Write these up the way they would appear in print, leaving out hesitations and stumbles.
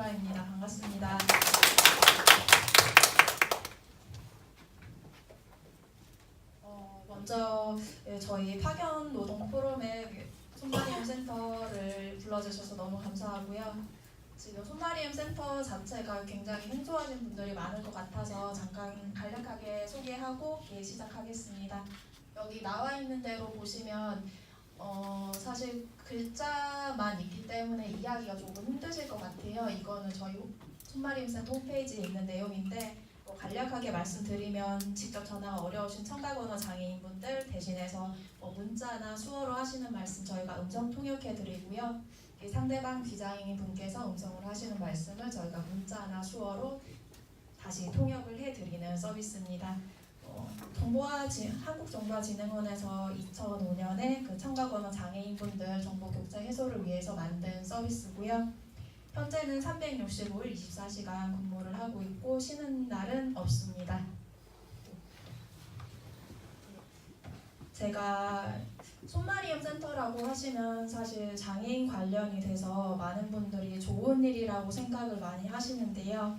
김유라입니다. 반갑습니다. 먼저 저희 파견 노동 포럼에 손마리움 센터를 불러주셔서 너무 감사하고요. 지금 손마리움 센터 자체가 굉장히 생소하신 분들이 많을 것 같아서 잠깐 간략하게 소개하고 시작하겠습니다. 여기 나와 있는 대로 보시면 사실 글자만 있기 때문에 이해하기가 조금 힘드실 것 같아요. 이거는 저희 손마리움 센터 홈페이지에 있는 내용인데 간략하게 말씀드리면 직접 전화가 어려우신 청각언어 장애인분들 대신해서 문자나 수어로 하시는 말씀 저희가 음성 통역해드리고요. 상대방 비장애인 분께서 음성으로 하시는 말씀을 저희가 문자나 수어로 다시 통역을 해드리는 서비스입니다. 한국정보화진흥원에서 2005년에 그 청각언어 장애인분들 정보 교차 해소를 위해서 만든 서비스고요. 현재는 365일 24시간 근무를 하고 있고 쉬는 날은 없습니다. 제가 손마리움 센터라고 하시면 사실 장애인 관련이 돼서 많은 분들이 좋은 일이라고 생각을 많이 하시는데요.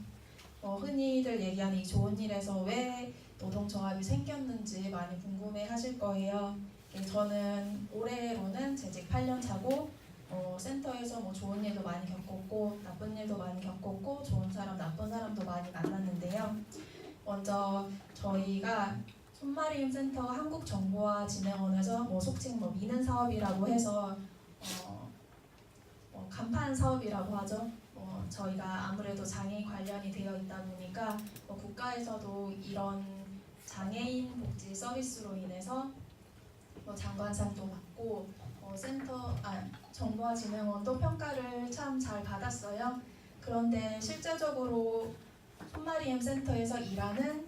흔히들 얘기하는 이 좋은 일에서 왜 노동조합이 생겼는지 많이 궁금해 하실 거예요. 저는 올해로는 재직 8년 차고 센터에서 좋은 일도 많이 겪었고 나쁜 일도 많이 겪었고 좋은 사람 나쁜 사람도 많이 만났는데요. 먼저 저희가 손마리움 센터 한국정보화진흥원에서 속칭 미는 사업이라고 해서 간판 사업이라고 하죠. 저희가 아무래도 장애인 관련이 되어 있다 보니까 국가에서도 이런 장애인 복지 서비스로 인해서 장관상도 받고 정보화진흥원도 평가를 참 잘 받았어요. 그런데 실제적으로 손마리움 센터에서 일하는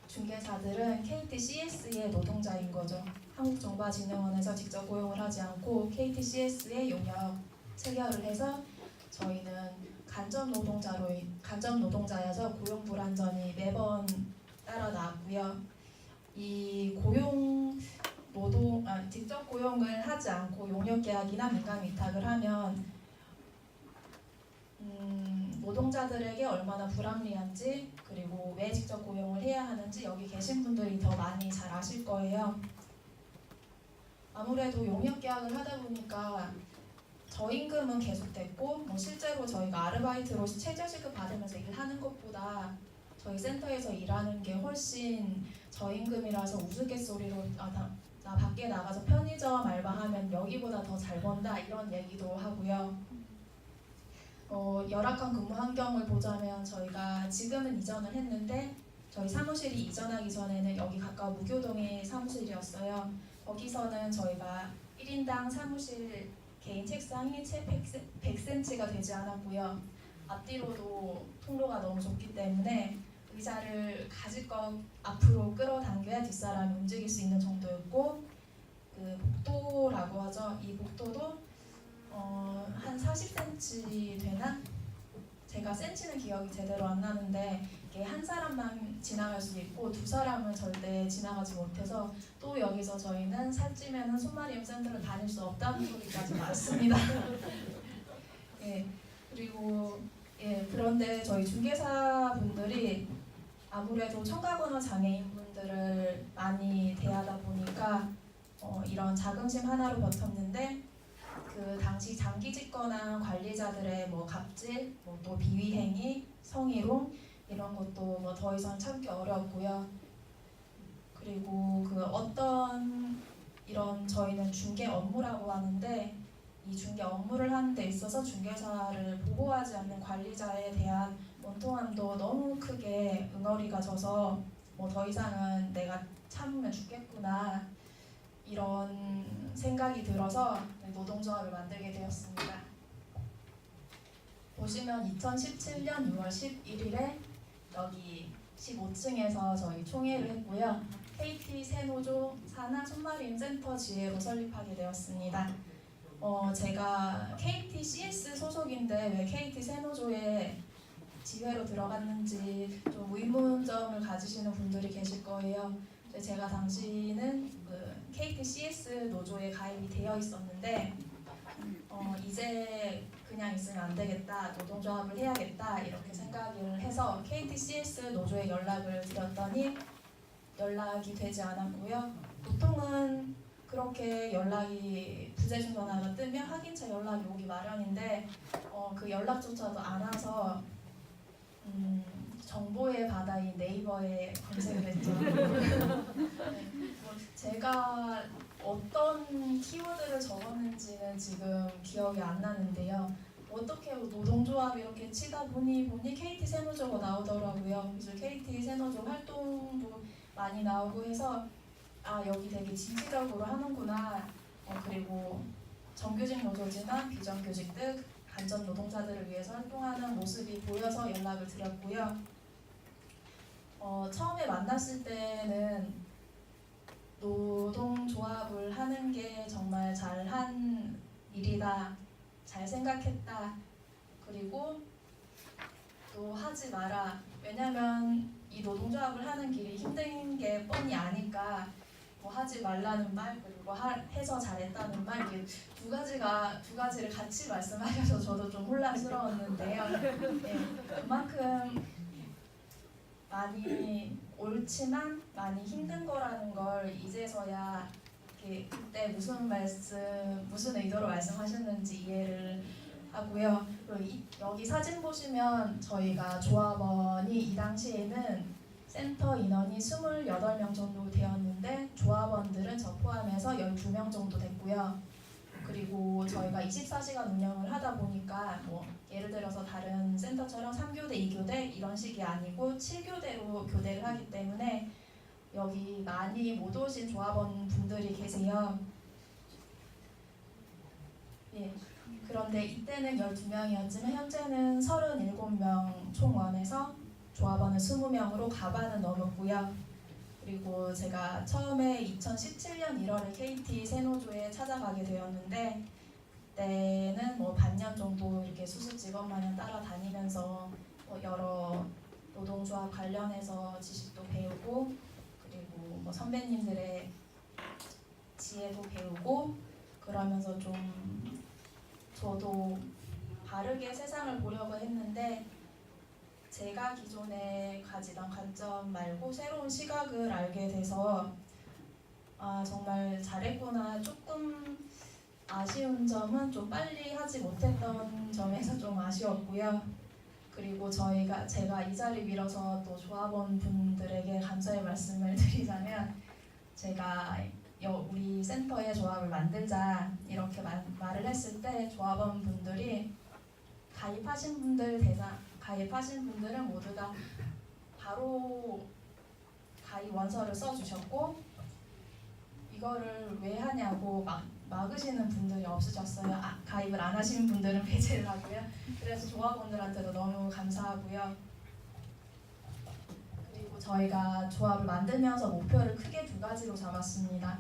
중개사들은 KTCS의 노동자인 거죠. 한국정보화진흥원에서 직접 고용을 하지 않고 KTCS의 용역 체결을 해서 저희는 간접 노동자여서 고용 불안전이 매번 따라 나왔고요. 이 직접 고용을 하지 않고 용역 계약이나 민간 위탁을 하면 노동자들에게 얼마나 불합리한지 그리고 왜 직접 고용을 해야 하는지 여기 계신 분들이 더 많이 잘 아실 거예요. 아무래도 용역 계약을 하다 보니까 저임금은 계속됐고 실제로 저희가 아르바이트로 최저시급 받으면서 일하는 것보다 저희 센터에서 일하는 게 훨씬 저임금이라서 우스갯소리로 나 밖에 나가서 편의점 알바하면 여기보다 더 잘 번다 이런 얘기도 하고요. 열악한 근무 환경을 보자면 저희가 지금은 이전을 했는데 저희 사무실이 이전하기 전에는 여기 가까운 무교동의 사무실이었어요. 거기서는 저희가 1인당 사무실 개인 책상이 채 100cm가 되지 않았고요. 앞뒤로도 통로가 너무 좁기 때문에 의자를 가지껏 앞으로 끌어당겨야 뒷사람이 움직일 수 있는 정도였고 그 복도라고 하죠. 이 복도도 한 40cm 되나? 제가 센치는 기억이 제대로 안 나는데 이게 한 사람만 지나갈 수 있고 두 사람은 절대 지나가지 못해서 또 여기서 저희는 살찌면은 손마리움 센터를 다닐 수 없다는 소리까지 나왔습니다. 그리고 그런데 저희 중개사분들이 아무래도 청각언어 장애인분들을 많이 대하다 보니까 이런 자긍심 하나로 버텼는데 그 당시 장기 집권한 관리자들의 갑질, 또 비위행위, 성희롱 이런 것도 더 이상 참기 어렵고요. 그리고 이런 저희는 중개 업무라고 하는데 이 중개 업무를 하는 데 있어서 중개사를 보호하지 않는 관리자에 대한 원통함도 너무 크게 응어리가 져서 더 이상은 내가 참으면 죽겠구나 이런 생각이 들어서 노동조합을 만들게 되었습니다. 보시면 2017년 6월 11일에 여기 15층에서 저희 총회를 했고요. KT 새노조 산하 손마리움 센터 지회로 설립하게 되었습니다. 제가 KTCS 소속인데 왜 KT 새노조에 지회로 들어갔는지 좀 의문점을 가지시는 분들이 계실 거예요. 제가 당시는 KTCS 노조에 가입이 되어 있었는데 이제 그냥 있으면 안 되겠다, 노동조합을 해야겠다 이렇게 생각을 해서 KTCS 노조에 연락을 드렸더니 연락이 되지 않았고요. 보통은 그렇게 연락이 부재중 전화가 뜨면 확인차 연락이 오기 마련인데 그 연락조차도 안 와서 정보의 바다인 네이버에 검색을 했죠. 네, 제가 어떤 키워드를 적었는지는 지금 기억이 안 나는데요. 어떻게 노동조합 이렇게 치다 보니 KT 세노조가 나오더라고요. 그래서 KT 세노조 활동도 많이 나오고 해서 여기 되게 진취적으로 하는구나. 그리고 정규직 노조지나 비정규직 등 간접 노동자들을 위해서 활동하는 모습이 보여서 연락을 드렸고요. 처음에 만났을 때는 노동조합을 하는 게 정말 잘한 일이다, 잘 생각했다, 그리고 또 하지 마라. 왜냐면 이 노동조합을 하는 길이 힘든 게 뻔히 아니까 하지 말라는 말, 그리고 해서 잘했다는 말, 이게 두 가지를 같이 말씀하셔서 저도 좀 혼란스러웠는데요. 네, 그만큼 많이 옳지만 많이 힘든 거라는 걸 이제서야 그때 무슨 의도로 말씀하셨는지 이해를 하고요. 그리고 여기 사진 보시면 저희가 조합원이 이 당시에는 센터 인원이 28명 정도 되었는데 조합원들은 저 포함해서 12명 정도 됐고요. 그리고 저희가 24시간 운영을 하다 보니까 예를 들어서 다른 센터처럼 3교대, 2교대 이런 식이 아니고 7교대로 교대를 하기 때문에 여기 많이 못 오신 조합원 분들이 계세요. 예. 그런데 이때는 12명이었지만 현재는 37명 총원에서 조합원은 20명으로 가반은 넘었고요. 그리고 제가 처음에 2017년 1월에 KT 세노조에 찾아가게 되었는데 그때는 반년 정도 이렇게 수습 직원마냥 따라다니면서 여러 노동조합 관련해서 지식도 배우고 그리고 선배님들의 지혜도 배우고 그러면서 좀 저도 바르게 세상을 보려고 했는데 제가 기존에 가지던 관점 말고 새로운 시각을 알게 돼서 정말 잘했구나. 조금 아쉬운 점은 좀 빨리 하지 못했던 점에서 좀 아쉬웠고요. 그리고 제가 이 자리 빌어서 또 조합원 분들에게 감사의 말씀을 드리자면 제가 우리 센터의 조합을 만들자 이렇게 말을 했을 때 조합원 분들이 가입하신 분들은 모두 다 바로 가입 원서를 써주셨고 이거를 왜 하냐고 막으시는 분들이 없으셨어요. 가입을 안 하시는 분들은 배제를 하고요. 그래서 조합원들한테도 너무 감사하고요. 그리고 저희가 조합을 만들면서 목표를 크게 두 가지로 잡았습니다.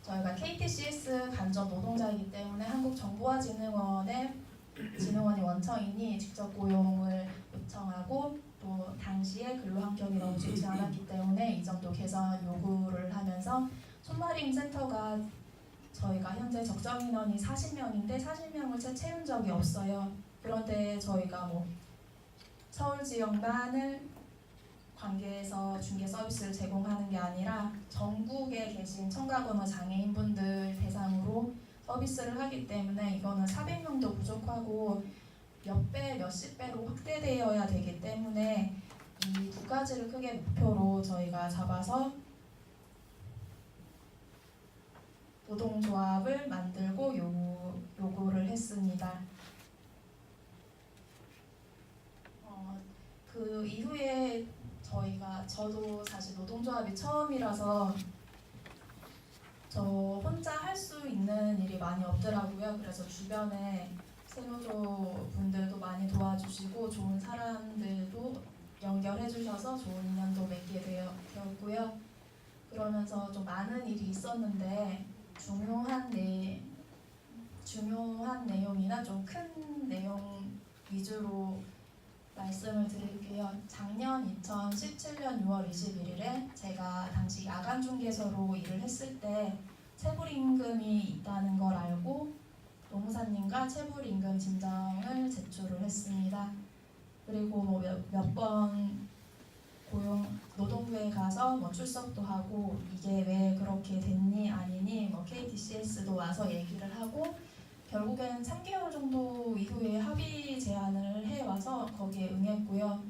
저희가 KTCS 간접 노동자이기 때문에 한국정보화진흥원이 원청이니 직접 고용을 요청하고 또 당시에 근로환경이 너무 좋지 않았기 때문에 이 점도 개선 요구를 하면서 손마림 센터가 저희가 현재 적정 인원이 40명인데 40명을 채운 적이 없어요. 그런데 저희가 서울 지역만을 관계에서 중개 서비스를 제공하는 게 아니라 전국에 계신 청각언어 장애인분들 대상으로 서비스를 하기 때문에 이거는 400명도 부족하고 몇십 배로 확대되어야 되기 때문에 이 두 가지를 크게 목표로 저희가 잡아서 노동조합을 만들고 요구를 했습니다. 그 이후에 저도 사실 노동조합이 처음이라서 저 혼자 할 수 있는 일이 많이 없더라고요. 그래서 주변에 세노조 분들도 많이 도와주시고 좋은 사람들도 연결해 주셔서 좋은 인연도 맺게 되었고요. 그러면서 좀 많은 일이 있었는데 중요한 내용이나 좀 큰 내용 위주로 말씀을 드릴게요. 작년 2017년 6월 21일에 제가 당시 야간중개소로 일을 했을 때 체불임금이 있다는 걸 알고 노무사님과 체불임금 진정을 제출을 했습니다. 그리고 뭐 몇 번 노동부에 가서 뭐 출석도 하고 이게 왜 그렇게 됐니 아니니 뭐 KTCS도 와서 얘기를 하고 결국엔 3개월 정도 이후에 합의 제안을 해와서 거기에 응했고요.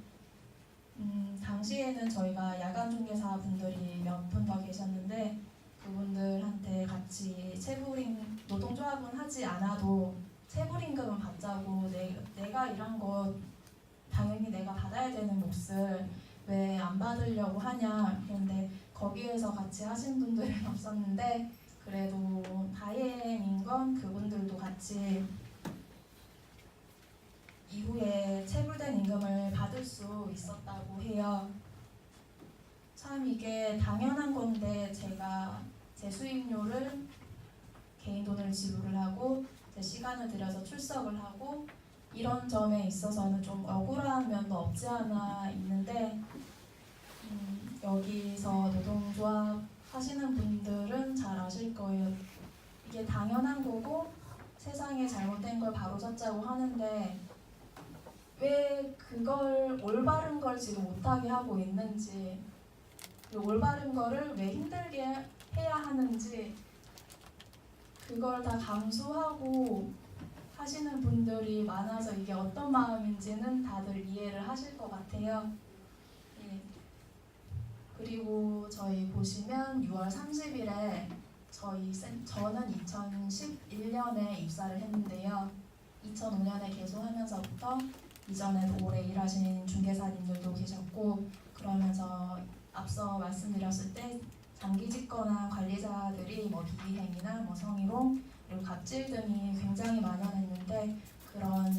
당시에는 저희가 야간 중개사 분들이 몇 분 더 계셨는데 그분들한테 같이 노동조합은 하지 않아도 체불임금은 받자고 내가 일한 거 당연히 내가 받아야 되는 몫을 왜 안 받으려고 하냐. 그런데 거기에서 같이 하신 분들은 없었는데 그래도 다행인 건 그분들도 같이 이후에 체불된 임금을 받을 수 있었다고 해요. 참 이게 당연한 건데 제가 제 수입료를 개인 돈을 지불을 하고 제 시간을 들여서 출석을 하고 이런 점에 있어서는 좀 억울한 면도 없지 않아 있는데 여기서 노동조합 하시는 분들은 잘 아실 거예요. 이게 당연한 거고 세상에 잘못된 걸 바로잡자고 하는데 왜 그걸 올바른 걸 지금 못하게 하고 있는지 그 올바른 거를 왜 힘들게 해야 하는지 그걸 다 감수하고 하시는 분들이 많아서 이게 어떤 마음인지는 다들 이해를 하실 것 같아요. 예. 그리고 저희 보시면 6월 30일에 저는 2011년에 입사를 했는데요. 2005년에 개소하면서부터 이전에도 오래 일하신 중개사님들도 계셨고 그러면서 앞서 말씀드렸을 때 장기 집권한 관리자들이 뭐 비위행위나 뭐 성희롱 그리고 갑질 등이 굉장히 만연했는데 그런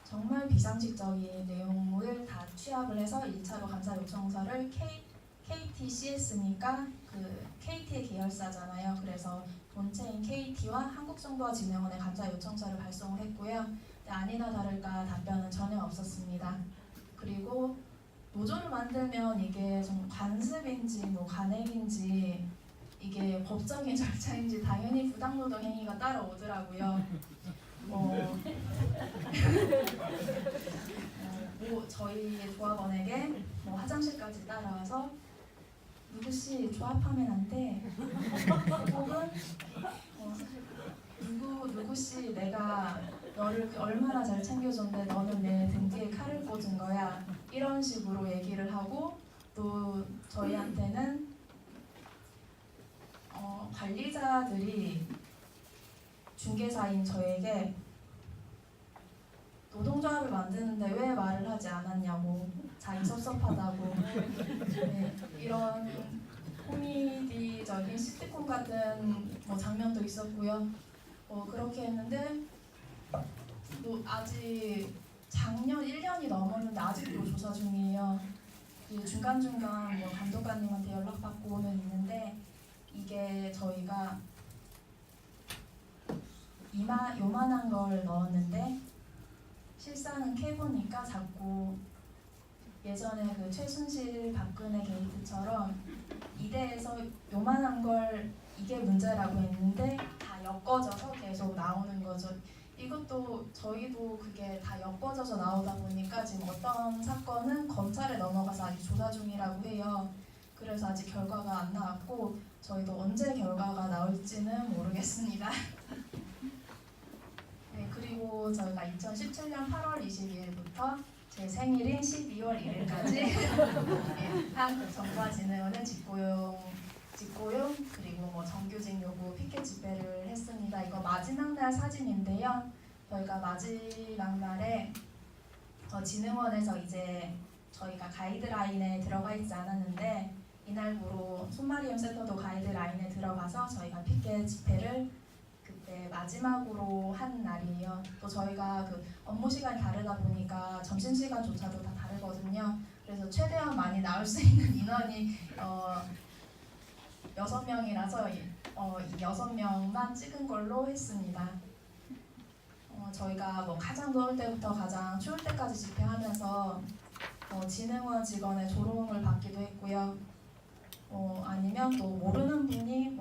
정말 비상식적인 내용을 다 취합을 해서 1차로 감사 요청서를 KTCS니까 그 KT의 계열사잖아요. 그래서 본체인 KT와 한국정보화진흥원에 감사 요청서를 발송을 했고요. 근데 아니나 다를까 답변은 전혀 없었습니다. 그리고 노조를 만들면 이게 좀 관습인지 뭐 간행인지 이게 법적인 절차인지 당연히 부당노동 행위가 따라오더라고요. 뭐 저희 조합원에게 뭐 화장실까지 따라와서 누구씨 조합하면 안 돼. 혹은 누구씨 내가 너를 얼마나 잘 챙겨줬는데 너는 내 등 뒤에 칼을 꽂은 거야. 이런 식으로 얘기를 하고 또 저희한테는 관리자들이 중개사인 저에게 노동조합을 만드는데 왜 말을 하지 않았냐고 자기 섭섭하다고 네, 이런 코미디적인 시트콤 같은 뭐 장면도 있었고요. 그렇게 했는데 아직 작년 1년이 넘었는데 아직도 조사 중이에요. 중간중간 뭐 감독관님한테 연락받고는 있는데 이게 저희가 요만한 걸 넣었는데 실상은 캐보니까 자꾸 예전에 그 최순실 박근혜 게이트처럼 이대에서 요만한 걸 이게 문제라고 했는데 다 엮어져서 계속 나오는 거죠. 이것도 저희도 그게 다 엮어져서 나오다 보니까 지금 어떤 사건은 검찰에 넘어가서 아직 조사 중이라고 해요. 그래서 아직 결과가 안 나왔고 저희도 언제 결과가 나올지는 모르겠습니다. 네, 그리고 저희가 2017년 8월 22일부터 제 생일인 12월 1일까지 한국정보화진흥원은 직고용 그리고 뭐 정규직 요구 피켓 집회를 했습니다. 이거 마지막 날 사진인데요. 저희가 마지막 날에 진흥원에서 이제 저희가 가이드라인에 들어가 있지 않았는데 이날부로 손마리움 센터도 가이드라인에 들어가서 저희가 피켓 집회를 그때 마지막으로 한 날이에요. 또 저희가 그 업무 시간이 다르다 보니까 점심 시간조차도 다 다르거든요. 그래서 최대한 많이 나올 수 있는 인원이 6명이라서 이 6명만 찍은 걸로 했습니다. 저희가 뭐 가장 더울 때부터 가장 추울 때까지 집회하면서 진흥원 직원의 조롱을 받기도 했고요. 아니면 또 모르는 분이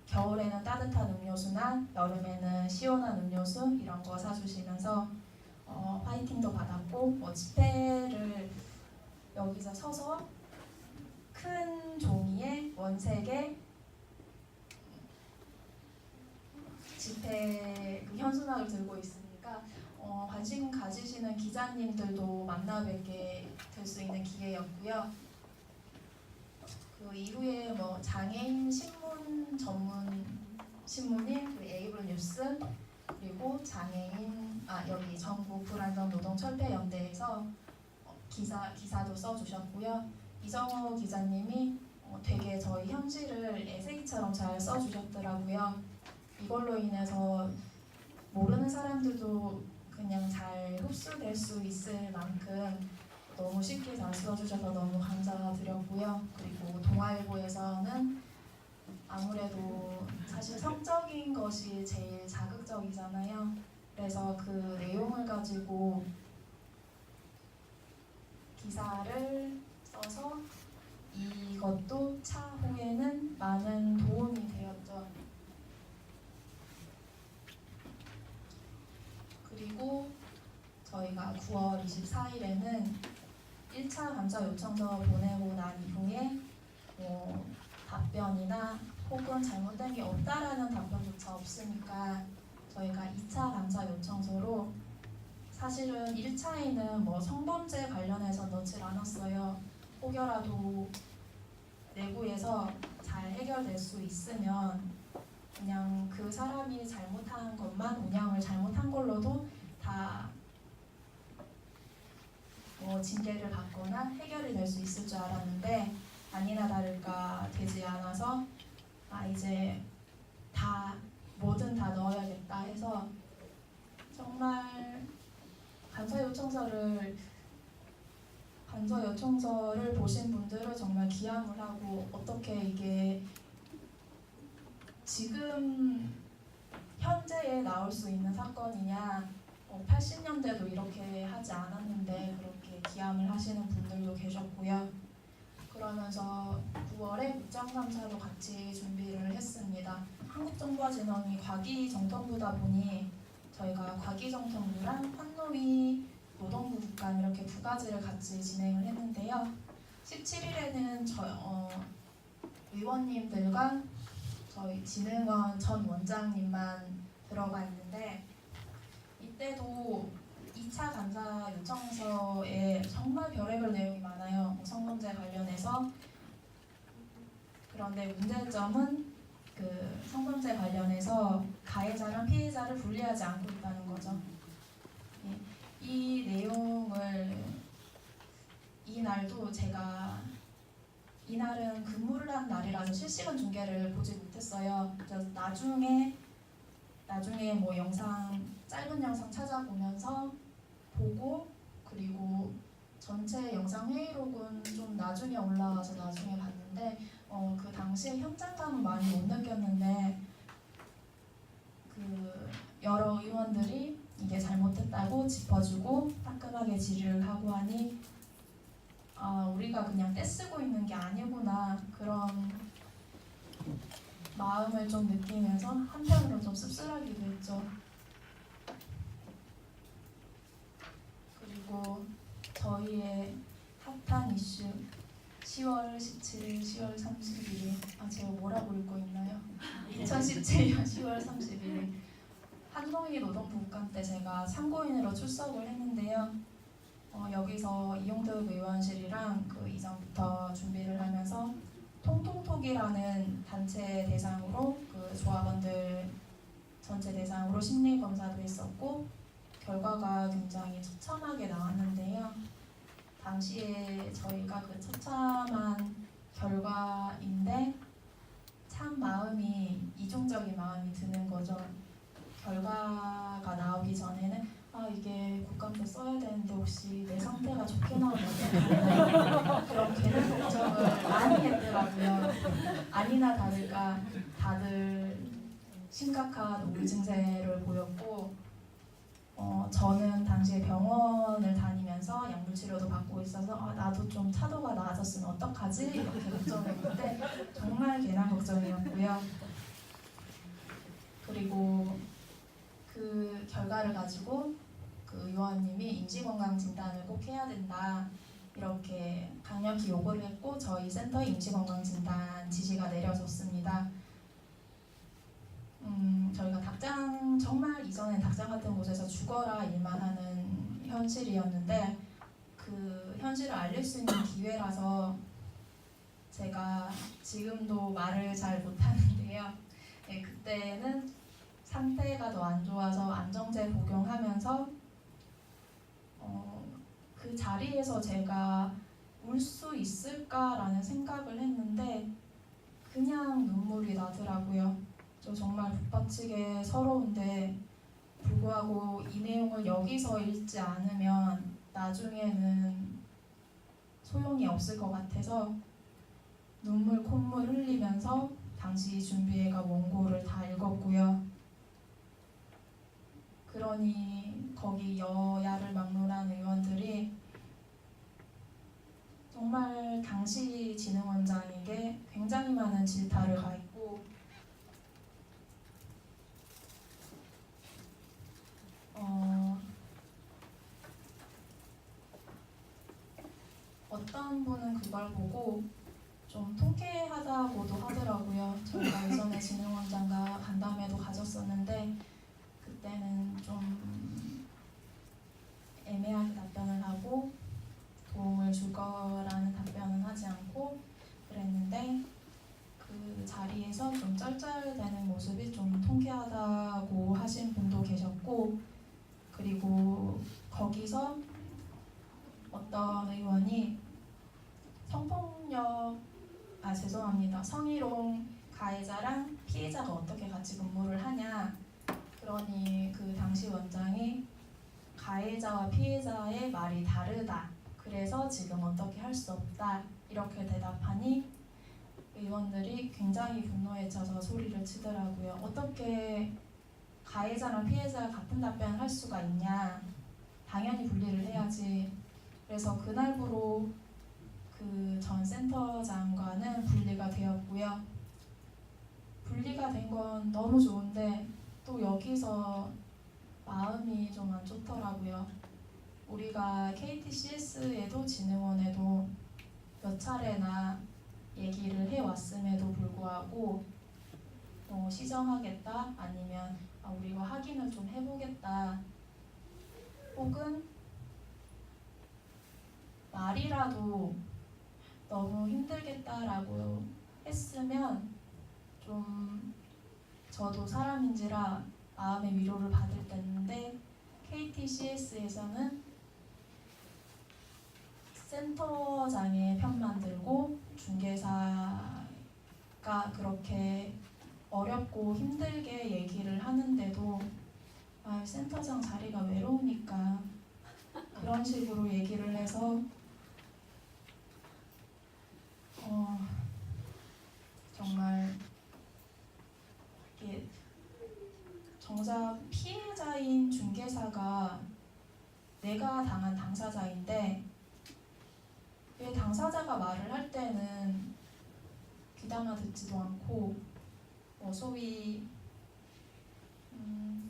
겨울에는 따뜻한 음료수나 여름에는 시원한 음료수 이런 거 사주시면서 화이팅도 받았고 집회를 여기서 서서 큰 종이에 원색의 집회 그 현수막을 들고 있으니까 관심 가지시는 기자님들도 만나 뵙게 될 수 있는 기회였고요. 그 이후에 장애인 신문 전문 신문인 그 에이블 뉴스 그리고 장애인 여기 전국 불안정 노동 철폐 연대에서 기사도 써주셨고요. 이정호 기자님이 되게 저희 현실을 에세이처럼 잘 써주셨더라고요. 이걸로 인해서 모르는 사람들도 그냥 잘 흡수될 수 있을 만큼 너무 쉽게 잘 써주셔서 너무 감사드렸고요. 그리고 동아일보에서는 아무래도 사실 성적인 것이 제일 자극적이잖아요. 그래서 그 내용을 가지고 기사를 써서 이것도 차후에는 많은 도움이 되었죠. 그리고 저희가 9월 24일에는 1차 감사 요청서 보내고 난 이후에 답변이나 혹은 잘못된 게 없다라는 답변조차 없으니까 저희가 2차 감사 요청서로 사실은 1차에는 성범죄 관련해서 넣질 않았어요. 혹여라도 내부에서 잘 해결될 수 있으면 그냥 그 사람이 잘못한 것만 운영을 잘못한 걸로도 다 징계를 받거나 해결이 될 수 있을 줄 알았는데 아니나 다를까 되지 않아서 이제 다 뭐든 다 넣어야겠다 해서 정말 간서 요청서를 보신 분들은 정말 기함을 하고 어떻게 이게 지금 현재에 나올 수 있는 사건이냐 80년대도 이렇게 하지 않았는데 그렇게 기함을 하시는 분들도 계셨고요. 그러면서 9월에 국정감사도 같이 준비를 했습니다. 한국정보화진흥이 과기정통부다 보니 저희가 과기정통부랑 환노위 노동부 국감 이렇게 두 가지를 같이 진행을 했는데요. 17일에는 의원님들과 저희 진흥원 전 원장님만 들어가 있는데 이때도 2차 감사 요청서에 정말 별의별 내용이 많아요. 성범죄 관련해서. 그런데 문제점은 그 성범죄 관련해서 가해자랑 피해자를 분리하지 않고 있다는 거죠. 이 내용을 이날도 제가 이날은 근무를 한 날이라서 실시간 중계를 보지 못했어요. 그래서 나중에 짧은 영상 찾아보면서 보고 그리고 전체 영상 회의록은 좀 나중에 올라와서 나중에 봤는데 그 당시에 현장감은 많이 못 느꼈는데 그 여러 의원들이 이게 잘못했다고 짚어주고 따끔하게 질의를 하고 하니 우리가 그냥 떼쓰고 있는 게 아니구나 그런 마음을 좀 느끼면서 한편으로 좀 씁쓸하기도 했죠. 그리고 저희의 핫한 이슈 10월 17일, 10월 31일 제가 뭐라고 읽고 있나요? 2017년 10월 31일 한노위 노동부 국감 때 제가 참고인으로 출석을 했는데요. 여기서 이용득 의원실이랑 그 이전부터 준비를 하면서 통통톡이라는 단체 대상으로 그 조합원들 전체 대상으로 심리 검사도 했었고 결과가 굉장히 처참하게 나왔는데요. 당시에 저희가 그 처참한 결과인데 참 이중적인 마음이 드는 거죠. 결과가 나오기 전에는 이게 국감 때 써야 되는데 혹시 내 상태가 좋게 나오면 그런 괜한 걱정을 많이 했더라고요. 아니나 다를까 다들 심각한 우울 증세를 보였고 저는 당시에 병원을 다니면서 약물 치료도 받고 있어서 나 나도 좀 차도가 나아졌으면 어떡하지? 이렇게 걱정했는데 정말 괜한 걱정이었고요. 그리고 그 결과를 가지고 그 의원님이 임시건강진단을 꼭 해야 된다 이렇게 강력히 요구를 했고 저희 센터에 임시건강진단 지시가 내려졌습니다. 저희가 닭장 정말 이전에 닭장 같은 곳에서 죽어라 일만 하는 현실이었는데 그 현실을 알릴 수 있는 기회라서 제가 지금도 말을 잘 못하는데요. 네, 그때는 상태가 더 안 좋아서 안정제 복용하면서 그 자리에서 제가 울 수 있을까라는 생각을 했는데 그냥 눈물이 나더라고요. 저 정말 북받치게 서러운데 불구하고 이 내용을 여기서 읽지 않으면 나중에는 소용이 없을 것 같아서 눈물 콧물 흘리면서 당시 준비해가 원고를 다 읽었고요. 그러니 거기 여야를 막론한 의원들이 정말 당시 진흥원장에게 굉장히 많은 질타를 가했고 어떤 분은 그걸 보고 좀 통쾌하다고도 하더라고요. 저희가 예전에 진흥원장과 간담회도 가졌었는데 그때는 좀 애매하게 답변을 하고 도움을 줄 거라는 답변은 하지 않고 그랬는데 그 자리에서 좀 쩔쩔대는 모습이 좀 통쾌하다고 하신 분도 계셨고 그리고 거기서 어떤 의원이 성희롱 가해자랑 피해자가 어떻게 같이 근무를 하냐 그러니 그 당시 원장이 가해자와 피해자의 말이 다르다 그래서 지금 어떻게 할 수 없다 이렇게 대답하니 의원들이 굉장히 분노에 차서 소리를 치더라고요. 어떻게 가해자랑 피해자가 같은 답변을 할 수가 있냐 당연히 분리를 해야지. 그래서 그날부로 그 전 센터장과는 분리가 되었고요. 분리가 된 건 너무 좋은데 또 여기서 마음이 좀 안 좋더라고요. 우리가 KTCS에도 진흥원에도 몇 차례나 얘기를 해왔음에도 불구하고 시정하겠다 아니면 우리가 확인을 좀 해보겠다 혹은 말이라도 너무 힘들겠다라고 했으면 좀 저도 사람인지라 마음의 위로를 받을 때인데 KTCS에서는 센터장의 편만 들고 중개사가 그렇게 어렵고 힘들게 얘기를 하는데도 센터장 자리가 외로우니까 그런 식으로 얘기를 해서 정말 이게 정작 피해자인 중개사가 내가 당한 당사자인데 왜 당사자가 말을 할 때는 귀담아 듣지도 않고 소위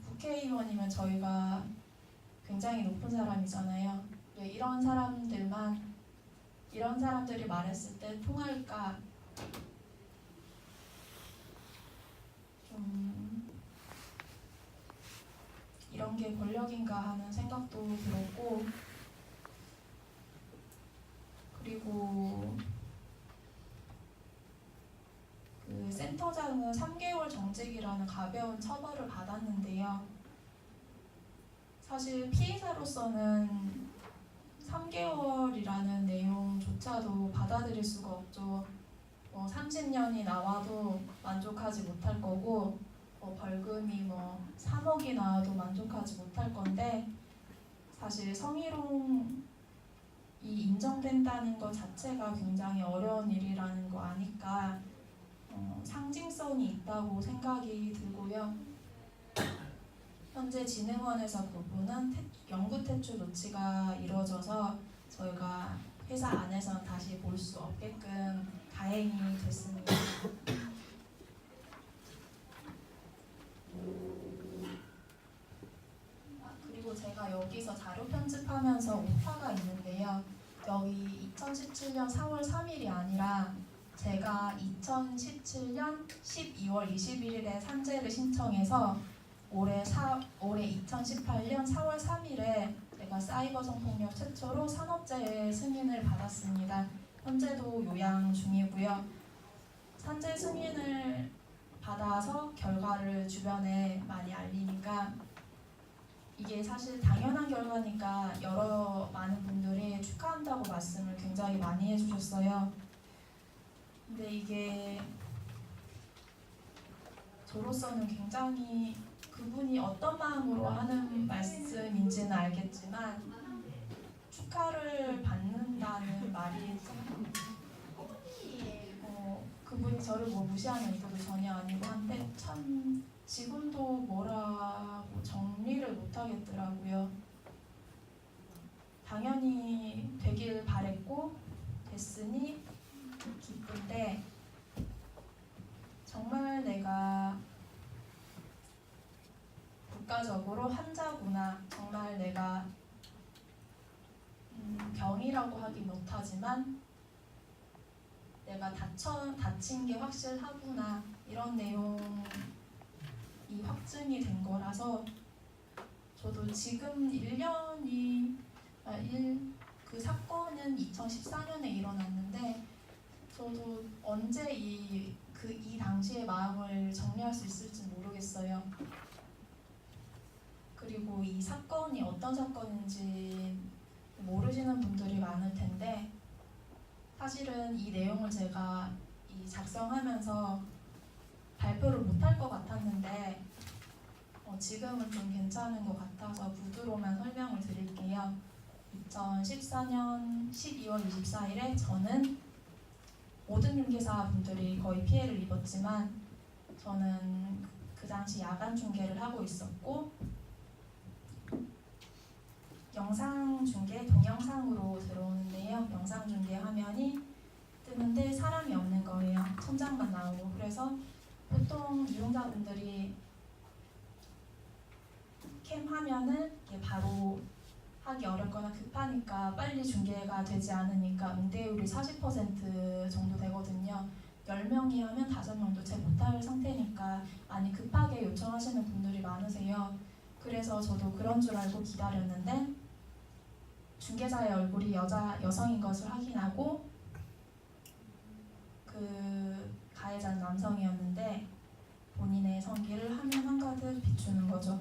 국회의원이면 저희가 굉장히 높은 사람이잖아요. 왜 이런 사람들이 말했을 때 통할까 좀 이런 게 권력인가 하는 생각도 들었고 그리고 그 센터장은 3개월 정직이라는 가벼운 처벌을 받았는데요. 사실 피해자로서는 3개월이라는 내용조차도 받아들일 수가 없죠. 30년이 나와도 만족하지 못할 거고 벌금이 3억이 나와도 만족하지 못할 건데 사실 성희롱이 인정된다는 것 자체가 굉장히 어려운 일이라는 거 아니까 상징성이 있다고 생각이 들고요. 현재 진흥원에서 그분은 영구 퇴출 조치가 이루어져서 저희가 회사 안에서는 다시 볼 수 없게끔 다행히 됐습니다. 그리고 제가 여기서 자료 편집하면서 오타가 있는데요. 여기 2017년 4월 3일이 아니라 제가 2017년 12월 21일에 산재를 신청해서 올해 2018년 4월 3일에 제가 사이버 성폭력 최초로 산업재해 승인을 받았습니다. 현재도 요양 중이고요. 산재 승인을 받아서 결과를 주변에 많이 알리니까 이게 사실 당연한 결과니까 많은 분들이 축하한다고 말씀을 굉장히 많이 해주셨어요. 근데 이게 저로서는 굉장히 그분이 어떤 마음으로 하는 말씀인지는 알겠지만 축하를 받는다는 말이 그분이 저를 뭐 무시하는 의도도 전혀 아니고 한데 참 지금도 뭐라고 정리를 못하겠더라고요. 당연히 되길 바랬고 됐으니 기쁜데 정말 내가 국가적으로 환자구나, 정말 내가 병이라고 하긴 못하지만 내가 다친 게 확실하구나, 이런 내용이 확증이 된 거라서 저도 지금 1년이 그 사건은 2014년에 일어났는데 저도 언제 이 당시의 마음을 정리할 수 있을지 모르겠어요. 그리고 이 사건이 어떤 사건인지 모르시는 분들이 많을 텐데 사실은 이 내용을 제가 작성하면서 발표를 못할 것 같았는데 지금은 좀 괜찮은 것 같아서 구두로만 설명을 드릴게요. 2014년 12월 24일에 저는 모든 중개사 분들이 거의 피해를 입었지만 저는 그 당시 야간 중개를 하고 있었고 영상 중계 동영상으로 들어오는데요. 영상 중계 화면이 뜨는데 사람이 없는 거예요. 천장만 나오고. 그래서 보통 이용자분들이 캠 화면을 바로 하기 어렵거나 급하니까 빨리 중계가 되지 않으니까 응대율이 40% 정도 되거든요. 10명이 하면 5명도 채 못할 상태니까 많이 급하게 요청하시는 분들이 많으세요. 그래서 저도 그런 줄 알고 기다렸는데 중개사의 얼굴이 여성인 것을 확인하고 그 가해자는 남성이었는데 본인의 성기를 화면 한가득 비추는 거죠.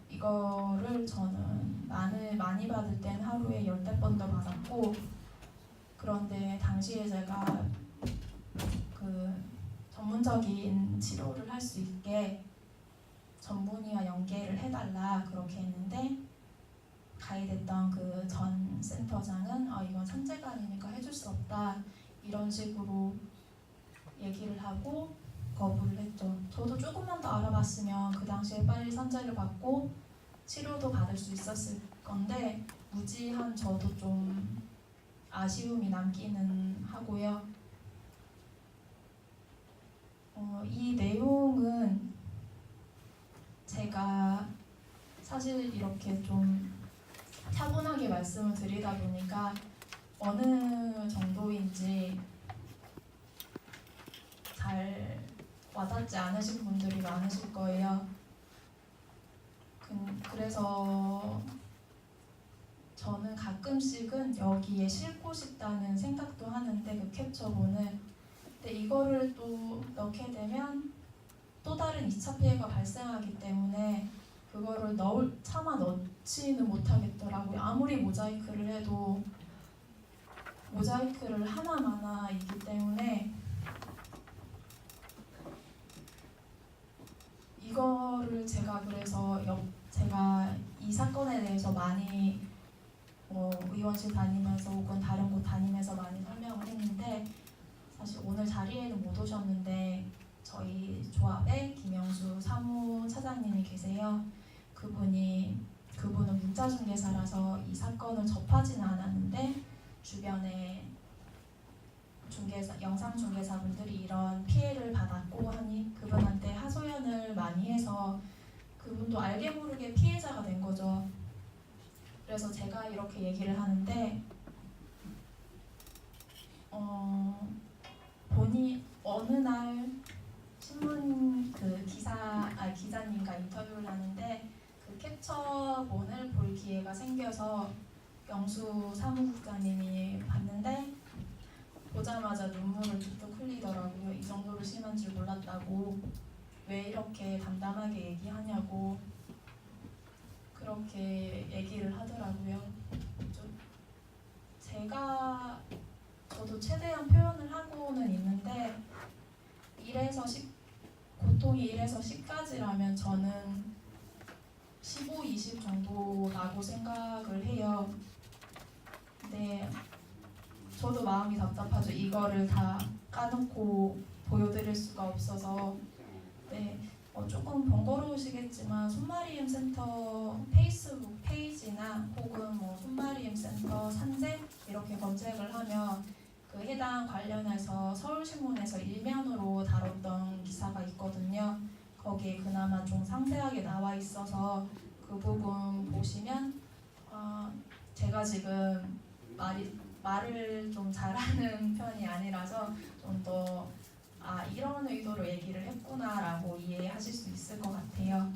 이거를 저는 많이 받을 땐 하루에 10번도 받았고 그런데 당시에 제가 그 전문적인 치료를 할 수 있게 전문의와 연계를 해달라 그렇게 했는데 가해됐던 그 전 센터장은 이건 산재가 아니니까 해줄 수 없다 이런 식으로 얘기를 하고 거부를 했죠. 저도 조금만 더 알아봤으면 그 당시에 빨리 산재를 받고 치료도 받을 수 있었을 건데 무지한 저도 좀 아쉬움이 남기는 하고요. 이 내용은 제가 사실 이렇게 좀 차분하게 말씀을 드리다 보니까 어느 정도인지 잘 와닿지 않으신 분들이 많으실 거예요. 그래서 저는 가끔씩은 여기에 싣고 싶다는 생각도 하는데 그 캡처본을 근데 이거를 또 넣게 되면 또 다른 2차 피해가 발생하기 때문에 그거를 차마 넣지는 못하겠더라고요. 아무리 모자이크를 해도 모자이크를 하나마나 있기 때문에 이거를 제가 그래서 제가 이 사건에 대해서 많이 의원실 다니면서 혹은 다른 곳 다니면서 많이 설명을 했는데 사실 오늘 자리에는 못 오셨는데 저희 조합에 김영수 사무차장님이 계세요. 그분은 문자중개사라서 이 사건을 접하지는 않았는데 주변에 영상 중개사분들이 이런 피해를 받았고 하니 그분한테 하소연을 많이 해서 그분도 알게 모르게 피해자가 된 거죠. 그래서 제가 이렇게 얘기를 하는데 본인 어느 날 신문 기자님과 인터뷰를 하는데 그 캡처본을 볼 기회가 생겨서 영수 사무국장님이 봤는데 보자마자 눈물을 뚝뚝 흘리더라고요. 이 정도로 심한 줄 몰랐다고, 왜 이렇게 담담하게 얘기하냐고 그렇게 얘기를 하더라고요. 저도 최대한 표현을 하고는 있는데 고통이 1에서 10까지라면 저는 15, 20 정도라고 생각을 해요. 근데 저도 마음이 답답하죠. 이거를 다 까놓고 보여드릴 수가 없어서. 네, 조금 번거로우시겠지만 손마리임 센터 페이스북 페이지나 혹은 손마리임 센터 산재 이렇게 검색을 하면 그 해당 관련해서 서울신문에서 일면으로 다뤘던 기사가 있거든요. 거기에 그나마 좀 상세하게 나와 있어서 그 부분 보시면 제가 지금 말을 좀 잘하는 편이 아니라서 좀 더 이런 의도로 얘기를 했구나라고 이해하실 수 있을 것 같아요.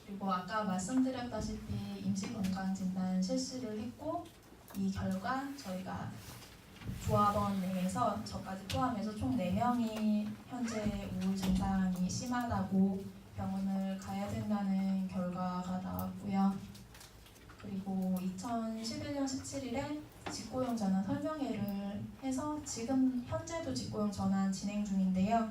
그리고 아까 말씀드렸다시피 임시건강진단 실시를 했고 이 결과 저희가 조합원 내에서 저까지 포함해서 총 4명이 현재 우울 증상이 심하다고 병원을 가야 된다는 결과가 나왔고요. 그리고 2011년 17일에 직고용 전환 설명회를 해서 지금 현재도 직고용 전환 진행 중인데요.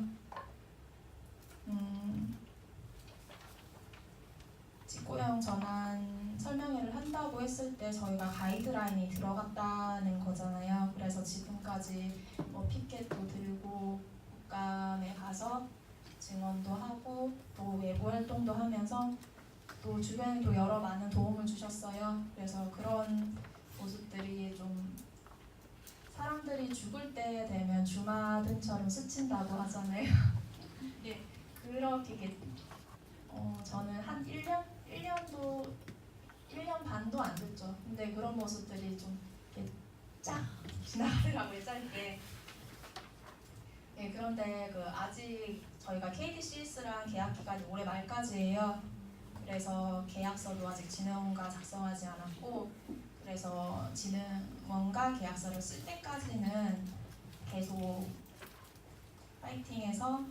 직고용 전환 설명회를 한다고 했을 때 저희가 가이드라인이 들어갔다는 거잖아요. 그래서 지금까지 피켓도 들고 국감에 가서 증언도 하고 또 외부 활동도 하면서 또 주변에도 여러 많은 도움을 주셨어요. 그래서 그런 모습들이 좀 사람들이 죽을 때 되면 주마등처럼 스친다고 하잖아요. 예, 그렇게 저는 한 1년 반도 안 됐죠. 근데 그런 모습들이 좀 이렇게 쫙 지나가더라고요, 짧게. 예, 그런데 아직 저희가 KDCS랑 계약 기간이 올해 말까지예요. 그래서 계약서도 아직 진흥원과 작성하지 않았고, 그래서 진흥원과 계약서를 쓸 때까지는 계속 파이팅해서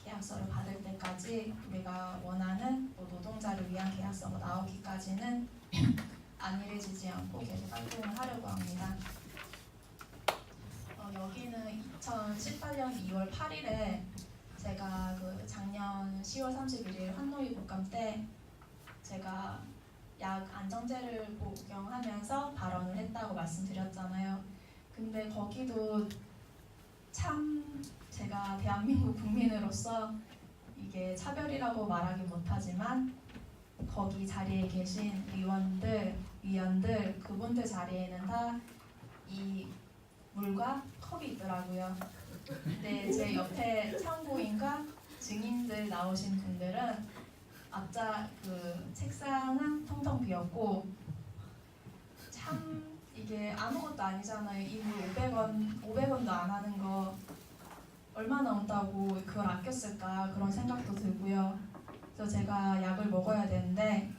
계약서를 받을 때까지 우리가 원하는 노동자를 위한 계약서가 나오기까지는 안일해지지 않고 계속 활동을 하려고 합니다. 여기는 2018년 2월 8일에 제가 작년 10월 31일 환노위 국감 때 제가 약 안정제를 복용하면서 발언을 했다고 말씀드렸잖아요. 근데 거기도 참 제가 대한민국 국민으로서 이게 차별이라고 말하기 못하지만 거기 자리에 계신 위원들 그분들 자리에는 다 이 물과 컵이 있더라고요. 근데 제 옆에 참고인과 증인들 나오신 분들은 앞자 책상은 텅텅 비었고 참 이게 아무것도 아니잖아요. 이 물 500원도 안 하는 거 얼마나 온다고 그걸 아꼈을까 그런 생각도 들고요. 그래서 제가 약을 먹어야 되는데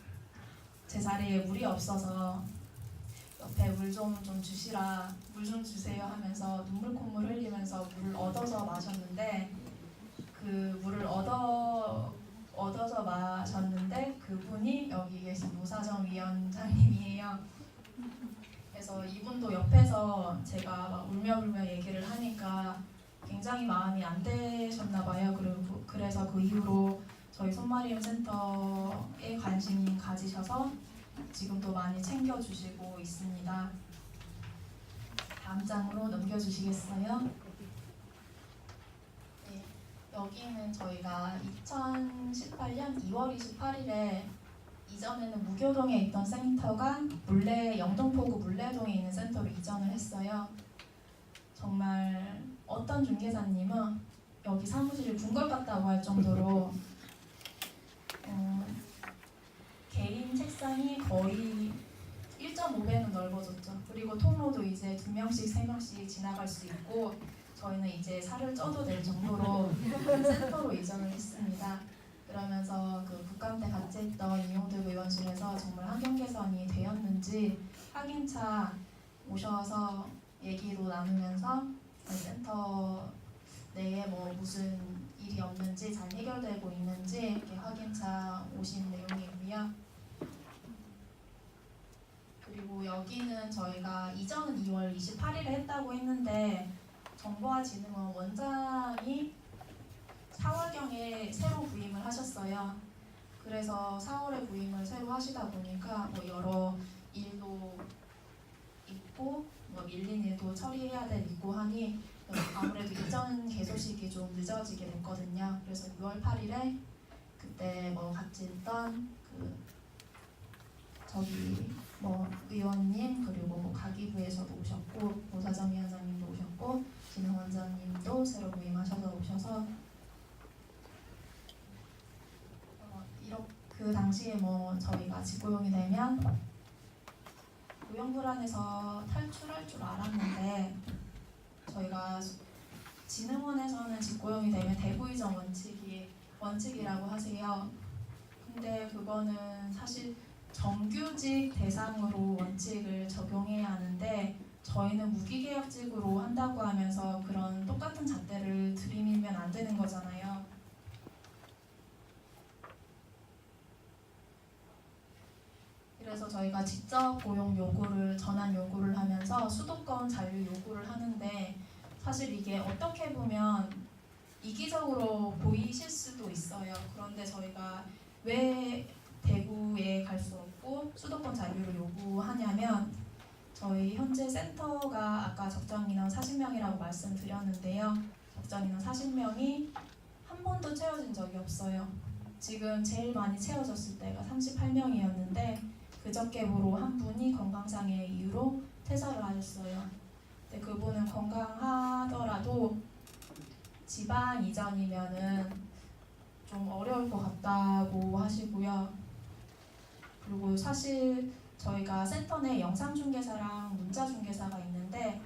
제 자리에 물이 없어서 옆에 물 좀 주시라, 물 좀 주세요 하면서 눈물 콧물 흘리면서 물을 얻어서 마셨는데 그 물을 얻어서 마셨는데 그분이 여기 계신 노사정 위원장님이에요. 그래서 이분도 옆에서 제가 막 울며불며 얘기를 하니까 굉장히 마음이 안 되셨나 봐요. 그래서 그 이후로 저희 손마리움 센터에 관심이 가지셔서 지금도 많이 챙겨주시고 있습니다. 다음 장으로 넘겨주시겠어요? 네, 여기는 저희가 2018년 2월 28일에 이전에는 무교동에 있던 센터가 영등포구 물레동에 있는 센터로 이전을 했어요. 정말 어떤 중개사님은 여기 사무실이 궁궐 같다고 할 정도로 개인 책상이 거의 1.5배는 넓어졌죠. 그리고 통로도 이제 2명씩 3명씩 지나갈 수 있고 저희는 이제 살을 쪄도 될 정도로 센터로 이전을 했습니다. 그러면서 그 국감 때 같이 했던 이용득 의원실에서 정말 환경 개선이 되었는지 확인차 오셔서 얘기로 나누면서 센터 내에 뭐 무슨 일이 없는지 잘 해결되고 있는지 이렇게 확인차 오신 내용이고요. 그리고 여기는 저희가 이전은 2월 28일에 했다고 했는데 정보화진흥원 원장이 4월경에 새로 부임을 하셨어요. 그래서 4월에 부임을 새로 하시다 보니까 뭐 여러 일도 있고 뭐 밀린 일도 처리해야 될 있고 하니 아무래도 이전 개소식이 좀 늦어지게 됐거든요. 그래서 6월 8일에 그때 뭐 같이 있던 그 저기 뭐 의원님 그리고 뭐 가기부에서도 오셨고 모사정위원장님도 오셨고 진흥원장님도 새로 부임하셔서 오셔서 그 당시에 뭐 저희가 직고용이 되면 고용 불안에서 탈출할 줄 알았는데 저희가 진흥원에서는 직고용이 되면 대구이전 원칙이라고 하세요. 근데 그거는 사실 정규직 대상으로 원칙을 적용해야 하는데 저희는 무기계약직으로 한다고 하면서 그런 똑같은 잣대를 들이밀면 안 되는 거잖아요. 그래서 저희가 직접 고용 요구를 전환 요구를 하면서 수도권 잔류 요구를 하는데 사실 이게 어떻게 보면 이기적으로 보이실 수도 있어요. 그런데 저희가 왜 대구에 갈 수 없고 수도권 잔류를 요구하냐면 저희 현재 센터가 아까 적정인원 40명이라고 말씀드렸는데요. 적정인원 40명이 한 번도 채워진 적이 없어요. 지금 제일 많이 채워졌을 때가 38명이었는데 그저께부로 한 분이 건강상의 이유로 퇴사를 하셨어요. 근데 그분은 건강하더라도 지방 이전이면은 좀 어려울 것 같다고 하시고요. 그리고 사실 저희가 센터 내 영상중개사랑 문자중개사가 있는데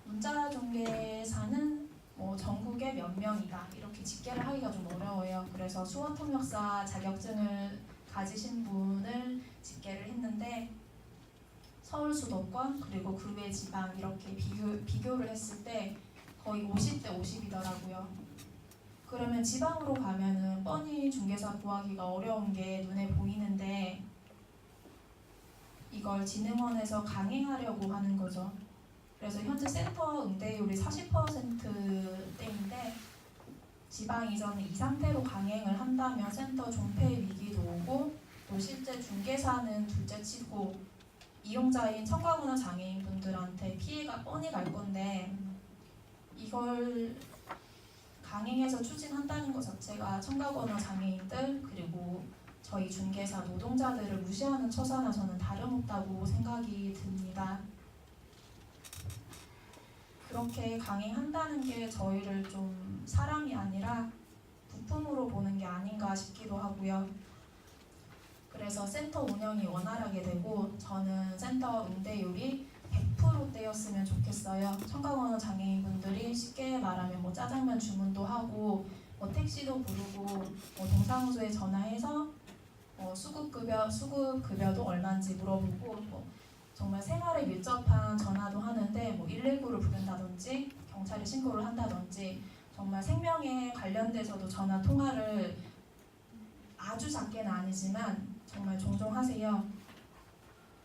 문자중개사는 뭐 전국에 몇 명이다 이렇게 집계를 하기가 좀 어려워요. 그래서 수원통역사 자격증을 가지신 분을 집계를 했는데 서울 수도권 그리고 그 외 지방 이렇게 비교를 했을 때 거의 50대 50이더라고요. 그러면 지방으로 가면은 뻔히 중개사 구하기가 어려운 게 눈에 보이는데 이걸 진흥원에서 강행하려고 하는 거죠. 그래서 현재 센터 응대율이 40%대인데 지방 이전을 이 상태로 강행을 한다면 센터 존폐 위기도 오고 또 실제 중개사는 둘째치고 이용자인 청과문화 장애인분들한테 피해가 뻔히 갈 건데 이걸 강행해서 추진한다는 것 자체가 청과문화 장애인들 그리고 저희 중개사 노동자들을 무시하는 처사나 저는 다름없다고 생각이 듭니다. 그렇게 강행한다는 게 저희를 좀 사람이 아니라 부품으로 보는 게 아닌가 싶기도 하고요. 그래서 센터 운영이 원활하게 되고 저는 센터 응대율이 100%대였으면 좋겠어요. 청과문화 장애인분들이 쉽게 말하면 뭐 짜장면 주문도 하고 뭐 택시도 부르고 뭐 동사무소에 전화해서 수급급여도 얼마인지 물어보고 뭐 정말 생활에 밀접한 전화도 하는데 뭐 119를 부른다든지 경찰에 신고를 한다든지 정말 생명에 관련돼서도 전화 통화를 아주 작게는 아니지만 정말 종종 하세요.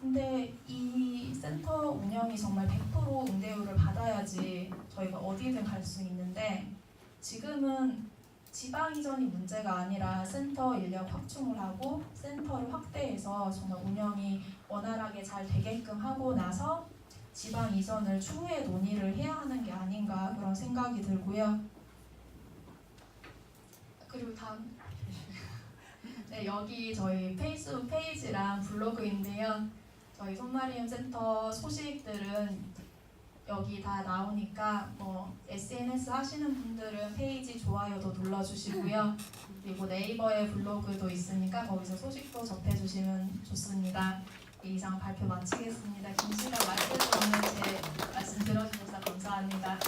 근데 이 센터 운영이 정말 100% 응대율을 받아야지 저희가 어디든 갈 수 있는데 지금은 지방 이전이 문제가 아니라 센터 인력 확충을 하고 센터를 확대해서 정말 운영이 원활하게 잘 되게끔 하고 나서 지방 이전을 추후에 논의를 해야 하는 게 아닌가 그런 생각이 들고요. 그리고 다음 네, 네, 여기 저희 페이스북 페이지랑 블로그인데요. 저희 손마리움 센터 소식들은 여기 다 나오니까 뭐 SNS 하시는 분들은 페이지 좋아요도 눌러주시고요. 그리고 네이버에 블로그도 있으니까 거기서 소식도 접해주시면 좋습니다. 이상 발표 마치겠습니다. 긴 시간 말씀 없는 제 말씀 들어주셔서 감사합니다.